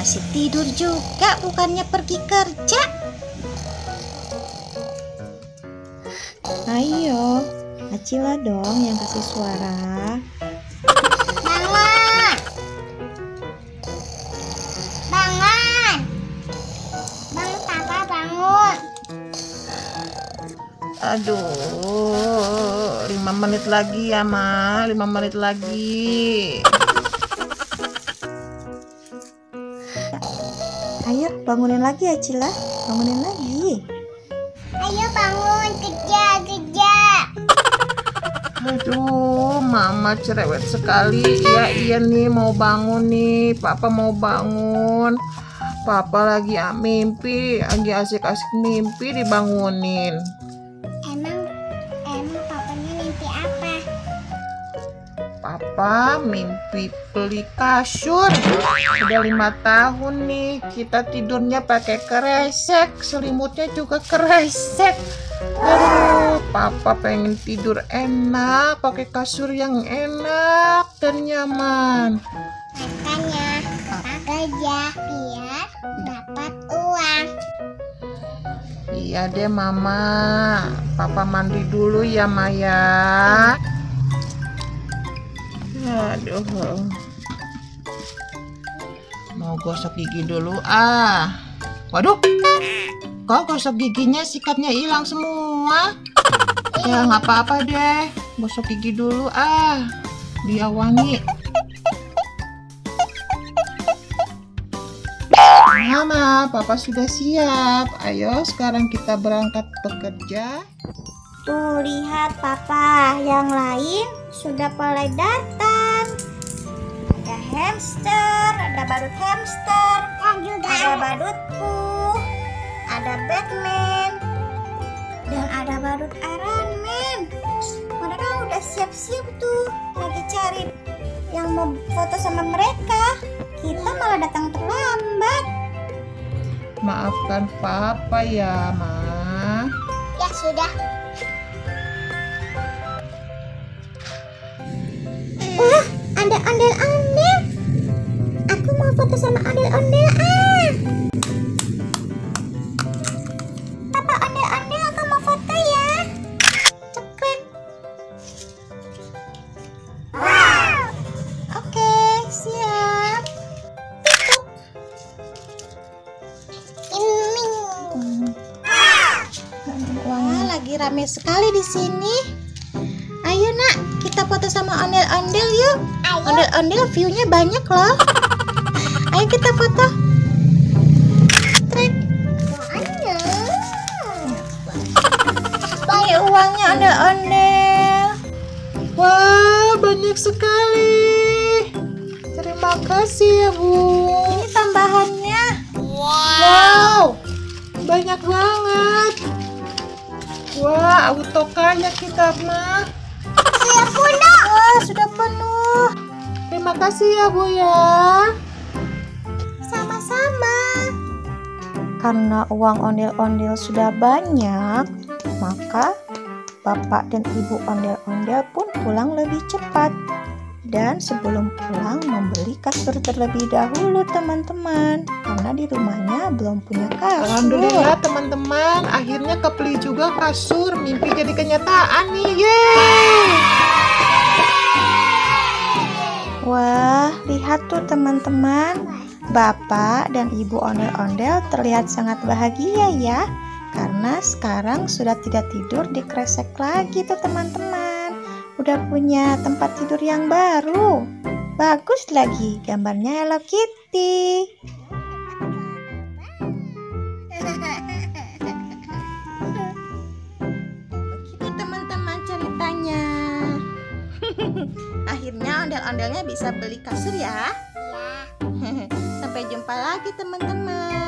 masih tidur juga, bukannya pergi kerja. Ayo, Acila dong yang kasih suara. Bangun! Bangun! Bangun, Papa, bangun! Aduh, 5 menit lagi ya, Ma. 5 menit lagi. Ayo, bangunin lagi Acila, bangunin lagi. Ayo bangun, kerja. Aduh, Mama cerewet sekali. Iya nih, mau bangun nih. Papa mau bangun. Papa lagi mimpi, lagi asik-asik mimpi dibangunin. Emang papanya mimpi apa? Papa mimpi beli kasur. Udah 5 tahun nih kita tidurnya pakai kresek, selimutnya juga kresek. Aduh, Papa pengen tidur enak, pakai kasur yang enak dan nyaman. Makanya Papa kerja biar dapat uang. Iya deh Mama, Papa mandi dulu ya Maya. Aduh, mau gosok gigi dulu Waduh, kok gosok giginya sikatnya hilang semua. Ya nggak apa-apa deh, gosok gigi dulu biar wangi. Mama, Papa sudah siap. Ayo sekarang kita berangkat bekerja. Tuh lihat Papa, yang lain sudah mulai datang. Ada hamster, ada badut hamster, ada badutku, ada Batman, dan ada badut Iron Man. Mereka udah siap-siap tuh, lagi cari yang mau foto sama mereka. Kita malah datang terlambat. Maafkan Papa ya, Ma. Ya sudah. Wah, ada ondel-ondel. Aku mau foto sama ondel-ondel. Papa ondel-ondel, aku mau foto ya. Ceklek. Wow. Oke, siap. Wah, lagi rame sekali di sini. Ayo nak, kita foto sama ondel-ondel yuk. Ondel-ondel view-nya banyak loh. Ayo kita foto. Trek. Ini uangnya ondel-ondel. Wah, banyak sekali. Terima kasih ya, Bu. Ini tambahannya. Wow, banyak banget. Wah, auto kaya kita, Ma. Wah, sudah penuh. Terima kasih ya, Bu ya. Sama-sama. Karena uang ondel-ondel sudah banyak, maka Bapak dan Ibu ondel-ondel pun pulang lebih cepat. Dan sebelum pulang membeli kasur terlebih dahulu teman-teman, karena di rumahnya belum punya kasur. Alhamdulillah teman-teman, akhirnya kebeli juga kasur. Mimpi jadi kenyataan nih, yeay. Wah, lihat tuh teman-teman, Bapak dan Ibu ondel-ondel terlihat sangat bahagia ya, karena sekarang sudah tidak tidur di kresek lagi tuh teman-teman. Udah punya tempat tidur yang baru. Bagus lagi, gambarnya Hello Kitty. Begitu teman-teman ceritanya. Akhirnya ondel-ondelnya bisa beli kasur ya. Sampai jumpa lagi teman-teman.